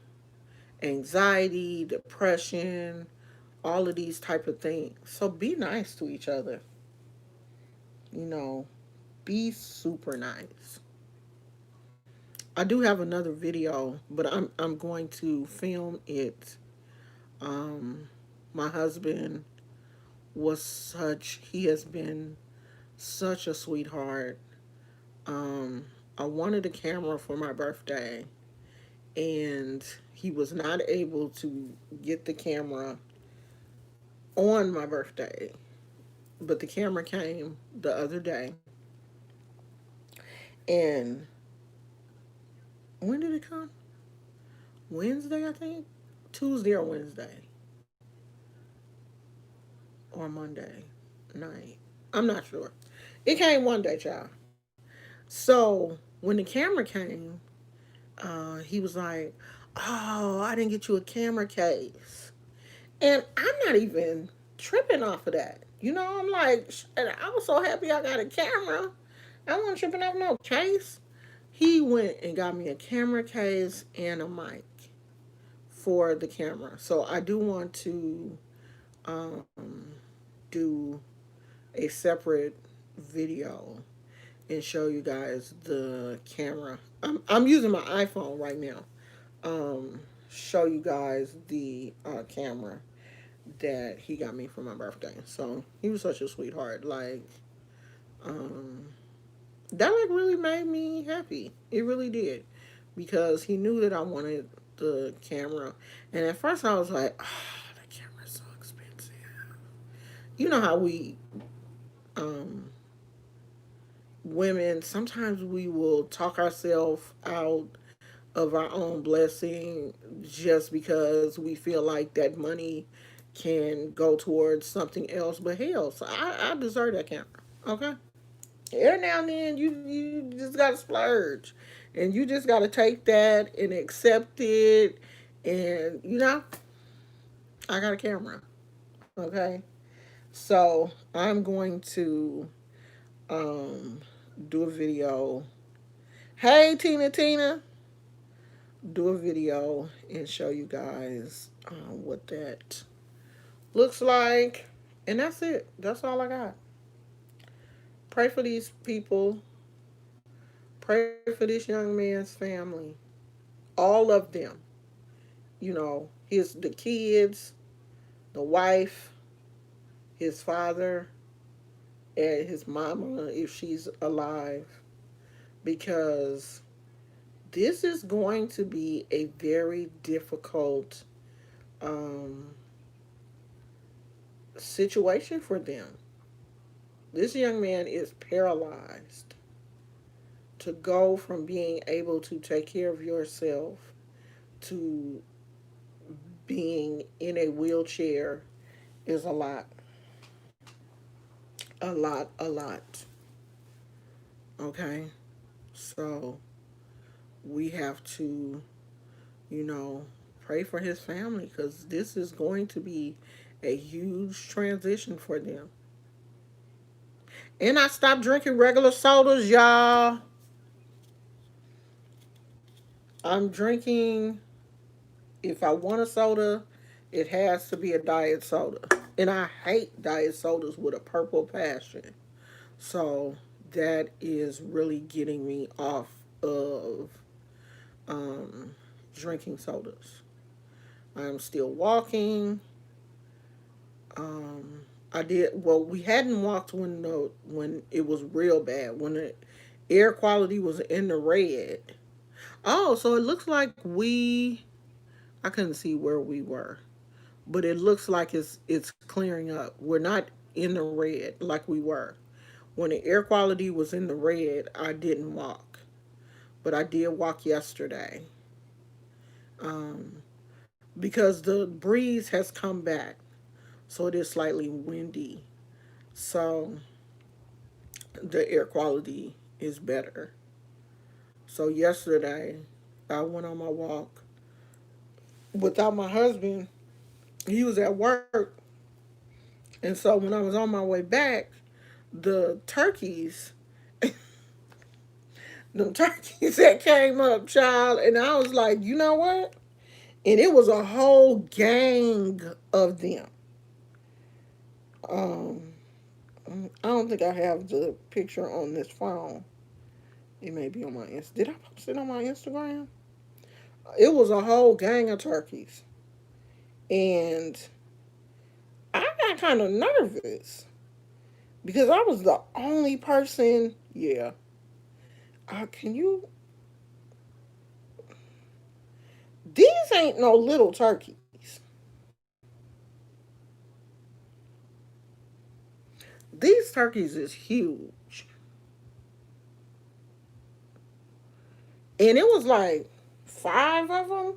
anxiety, depression, all of these type of things. So be nice to each other. You know, be super nice. I do have another video, but I'm going to film it. Um my husband he has been such a sweetheart. Um I wanted a camera for my birthday and he was not able to get the camera on my birthday. But the camera came the other day. And when did it come? Wednesday, I think. Tuesday or Wednesday. Or Monday night. I'm not sure. It came one day, child. So when the camera came, he was like, "Oh, I didn't get you a camera case." And I'm not even tripping off of that. You know, I'm like, I was so happy I got a camera. I wasn't tripping off no case. He went and got me a camera case and a mic for the camera. So I do want to um, do a separate video and show you guys the camera. I'm using my iPhone right now. Show you guys the camera that he got me for my birthday. So he was such a sweetheart. Like, um, that like really made me happy. It really did because he knew that I wanted the camera, and at first I was like, "Oh, the camera's so expensive." You know how we um, women sometimes we will talk ourselves out of our own blessing just because we feel like that money can go towards something else. But hell, so I deserve that camera. Okay. Every now and then you just gotta splurge. And you just gotta take that and accept it. And I got a camera. Okay. So I'm going to um do a video. Hey Tina, do a video and show you guys what that looks like. And that's it. That's all I got. Pray for these people. Pray for this young man's family. All of them. The kids, the wife, his father, and his mama if she's alive. Because this is going to be a very difficult um, situation for them. This young man is paralyzed. To go from being able to take care of yourself to being in a wheelchair is a lot. A lot, a lot. Okay? So we have to, you know, pray for his family because this is going to be a huge transition for them. And I stopped drinking regular sodas, y'all. I'm drinking, if I want a soda, it has to be a diet soda. And I hate diet sodas with a purple passion. So that is really getting me off of um, drinking sodas. I'm still walking. I did well. We hadn't walked when it was real bad. When the air quality was in the red. Oh, so it looks like I couldn't see where we were, but it looks like it's clearing up. We're not in the red like we were. When the air quality was in the red, I didn't walk, but I did walk yesterday, um, because the breeze has come back, so it is slightly windy. So the air quality is better. So yesterday, I went on my walk without my husband. He was at work, and so when I was on my way back, the turkeys, the turkeys that came up, child, and I was like, you know what? And it was a whole gang of them. Um, I don't think I have the picture on this phone. It may be on my Did I post it on my Instagram? It was a whole gang of turkeys, and I got kind of nervous because I was the only person. Yeah, can you? These ain't no little turkeys. These turkeys is huge, and it was like five of them.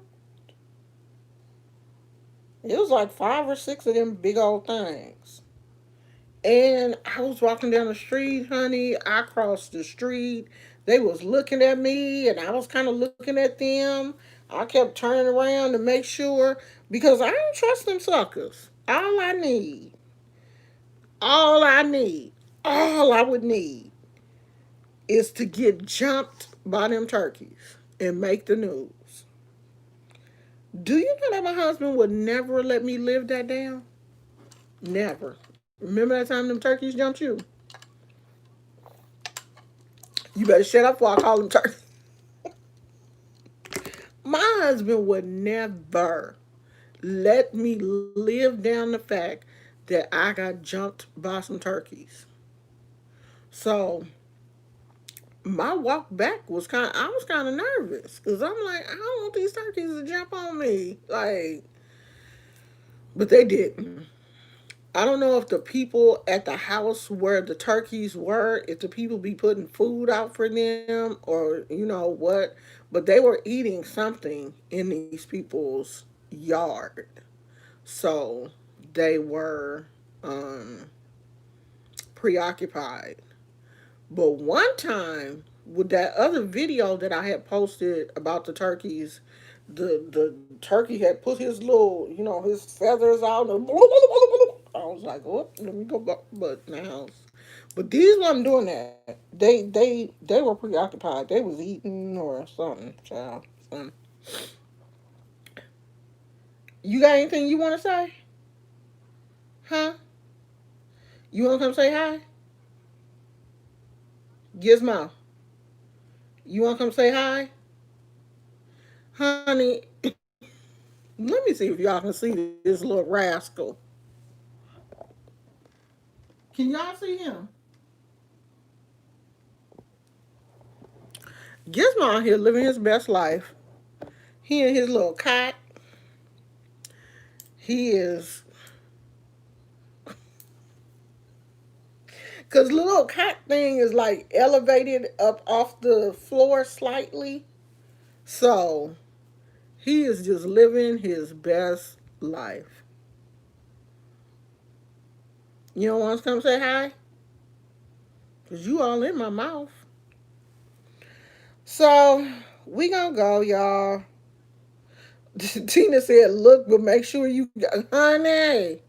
It was like five or six of them big old things. And I was walking down the street, honey. I crossed the street. They was looking at me, and I was kind of looking at them. I kept turning around to make sure because I don't trust them suckers. All I need, all I would need is to get jumped by them turkeys and make the news. Do you know that my husband would never let me live that down? Never. Remember that time them turkeys jumped you? You better shut up before I call them turkeys. My husband would never let me live down the fact that I got jumped by some turkeys. So my walk back was I was kind of nervous because I'm like, I don't want these turkeys to jump on me. Like, but they didn't. I don't know if the people at the house where the turkeys were, if the people be putting food out for them or you know what, but they were eating something in these people's yard. So they were um, preoccupied. But one time with that other video that I had posted about the turkeys, the turkey had put his little, his feathers out. And I was like, oh, let me go back in the house. But these wasn't doing that. They were preoccupied. They was eating or something, child. Something. You got anything you want to say? Huh? You want to come say hi? Gizmo, you want to come say hi? Honey, let me see if y'all can see this little rascal. Can y'all see him? Gizmo out here living his best life. He in his little cot. He is, because the little cot thing is like elevated up off the floor slightly. So he is just living his best life. You don't want to come say hi? Because you all in my mouth. So we gonna go, y'all. Tina said, look, but make sure you got, honey,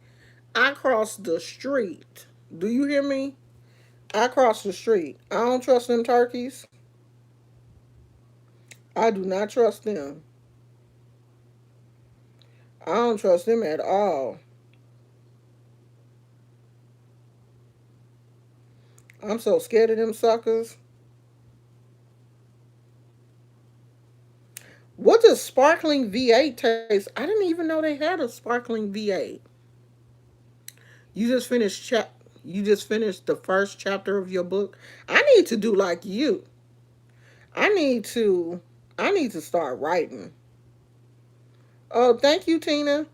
I crossed the street. Do you hear me? I crossed the street. I don't trust them turkeys. I do not trust them. I don't trust them at all. I'm so scared of them suckers. What does sparkling V8 taste? I didn't even know they had a sparkling V8. You just finished you just finished the first chapter of your book. I need to do like you. I need to I need to start writing. Oh, thank you, Tina.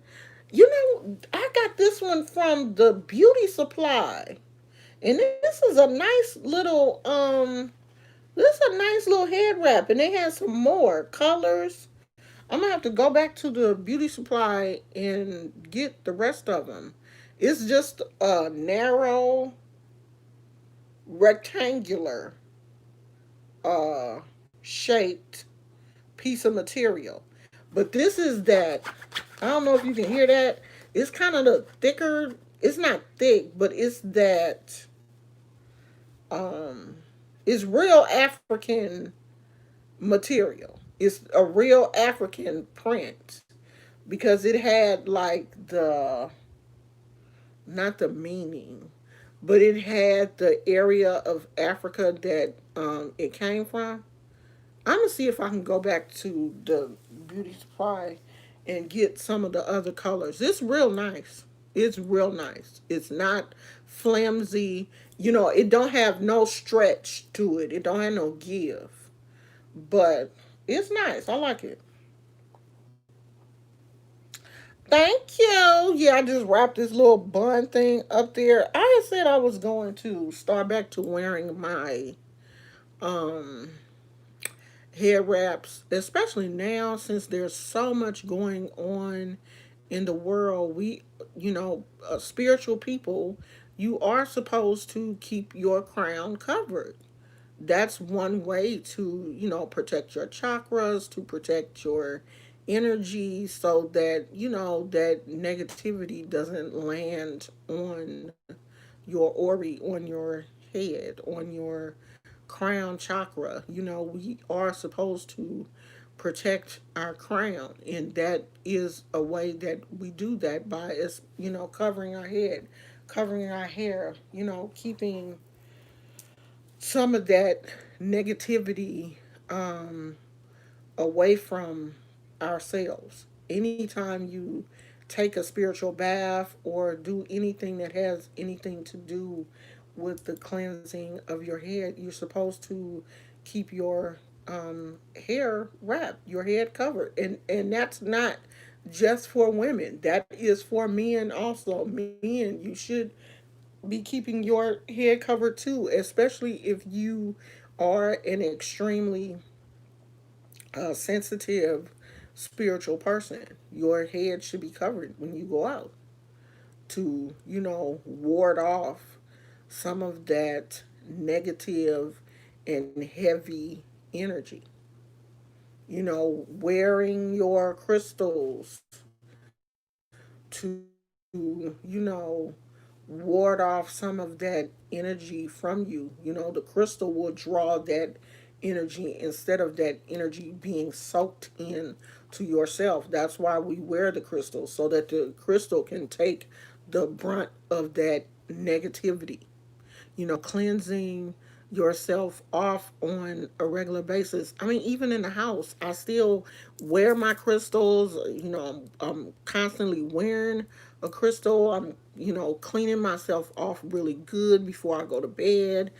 You know, I got this one from the beauty supply. And this is a nice little this is a nice little head wrap, and they had some more colors. I'm gonna have to go back to the beauty supply and get the rest of them. It's just a narrow rectangular uh shaped piece of material. But this is that, I don't know if you can hear that. It's kind of the thicker, it's not thick, but it's that um it's real African material. It's a real African print because it had like the, not the meaning, but it had the area of Africa that it came from. I'm gonna see if I can go back to the beauty supply and get some of the other colors. It's real nice. It's real nice. It's not flimsy. You know, it don't have no stretch to it. It don't have no give. But it's nice. I like it. Thank you. Yeah, I just wrapped this little bun thing up there. I said I was going to start back to wearing my um hair wraps, especially now since there's so much going on in the world. We, spiritual people, you are supposed to keep your crown covered. That's one way to, protect your chakras, to protect your energy so that, that negativity doesn't land on your ori, on your head, on your crown chakra. We are supposed to protect our crown, and that is a way that we do that by us, covering our head, covering our hair, keeping some of that negativity um, away from ourselves. Anytime you take a spiritual bath or do anything that has anything to do with the cleansing of your head, you're supposed to keep your hair wrapped, your head covered, and that's not just for women. That is for men also. Men, you should be keeping your head covered too, especially if you are an extremely sensitive spiritual person. Your head should be covered when you go out to, ward off some of that negative and heavy energy. Wearing your crystals to, ward off some of that energy from you. The crystal will draw that energy instead of that energy being soaked in to yourself. That's why we wear the crystal, so that the crystal can take the brunt of that negativity. Cleansing yourself off on a regular basis. I mean, even in the house, I still wear my crystals. I'm constantly wearing a crystal. I'm, cleaning myself off really good before I go to bed.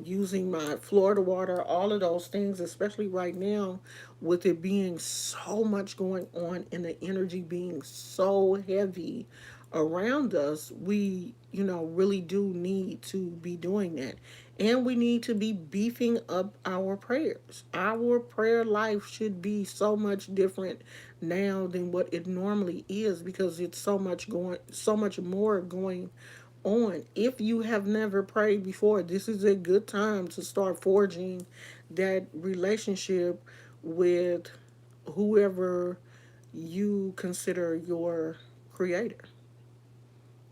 Using my Florida water, all of those things, especially right now with it being so much going on and the energy being so heavy around us, we, really do need to be doing that. And we need to be beefing up our prayers. Our prayer life should be so much different now than what it normally is because it's so much more going on. If you have never prayed before, this is a good time to start forging that relationship with whoever you consider your creator.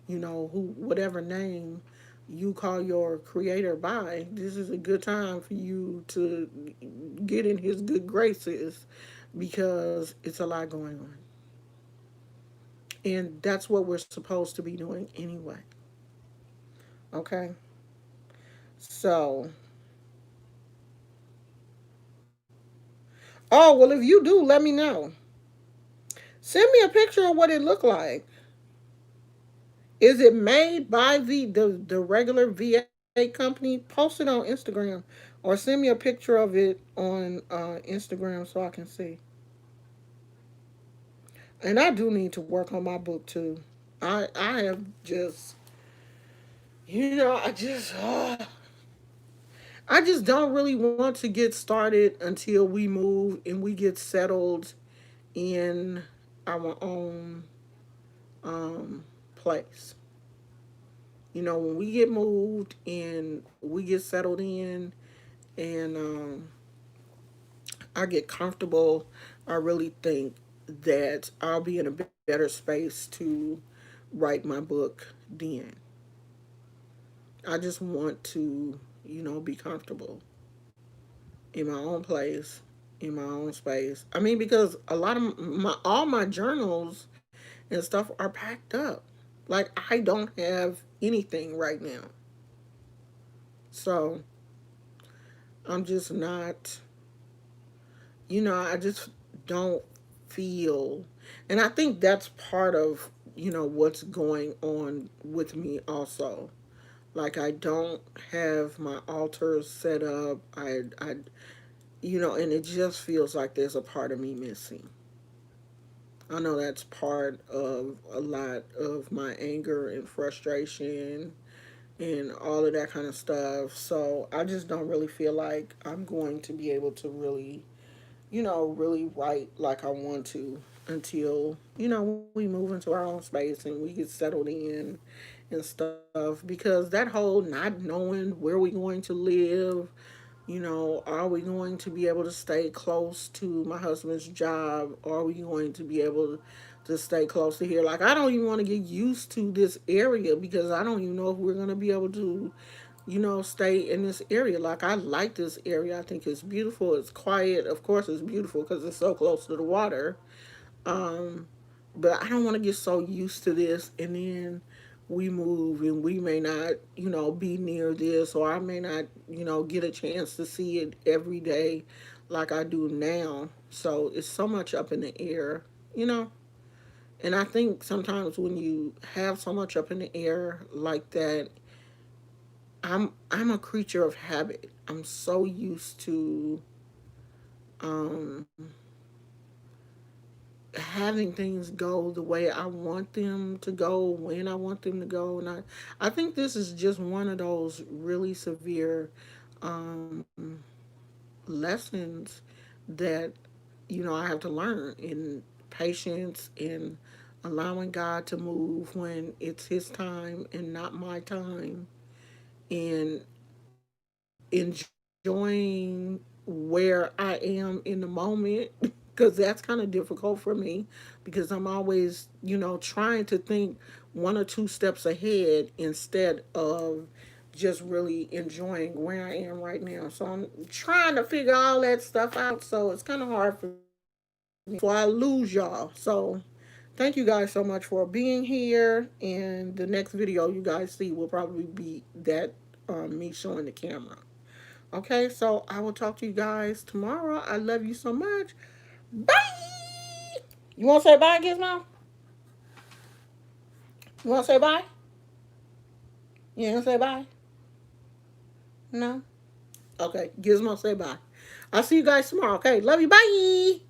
Whatever name you call your creator by, this is a good time for you to get in his good graces because it's a lot going on. And that's what we're supposed to be doing anyway. Okay? So, oh, well, if you do, let me know. Send me a picture of what it looked like. Is it made by the regular VA company? Post it on Instagram or send me a picture of it on Instagram so I can see. And I do need to work on my book too. I have just, I just don't really want to get started until we move and we get settled in our own place. When we get moved and we get settled in, and I get comfortable, I really think that I'll be in a better space to write my book then. I just want to, be comfortable in my own place, in my own space. I mean, because a lot of all my journals and stuff are packed up. Like, I don't have anything right now. So I'm just not, I just don't feel. And I think that's part of, what's going on with me also. Like, I don't have my altar set up. And it just feels like there's a part of me missing. I know that's part of a lot of my anger and frustration and all of that kind of stuff. So I just don't really feel like I'm going to be able to really, really write like I want to until, we move into our own space and we get settled in and stuff. Because that whole not knowing where we're going to live, are we going to be able to stay close to my husband's job? Are we going to be able to stay close to here? Like, I don't even want to get used to this area because I don't even know if we're going to be able to, stay in this area. Like, I like this area. I think it's beautiful. It's quiet. Of course, it's beautiful because it's so close to the water. Um, but I don't want to get so used to this and then we move and we may not, be near this, or I may not, get a chance to see it every day like I do now. So it's so much up in the air, you know? And I think sometimes when you have so much up in the air like that, I'm a creature of habit. I'm so used to um having things go the way I want them to go, when I want them to go. And I think this is just one of those really severe um, lessons that, I have to learn in patience and allowing God to move when it's His time and not my time, and enjoying where I am in the moment because that's kind of difficult for me because I'm always, trying to think one or two steps ahead instead of just really enjoying where I am right now. So I'm trying to figure all that stuff out. So it's kind of hard for me before I lose y'all. So thank you guys so much for being here. And the next video you guys see will probably be that me showing the camera. Okay, so I will talk to you guys tomorrow. I love you so much. Bye. You want to say bye, Gizmo? You want to say bye? You want to say bye? No? Okay, Gizmo, say bye. I'll see you guys tomorrow. Okay, love you. Bye.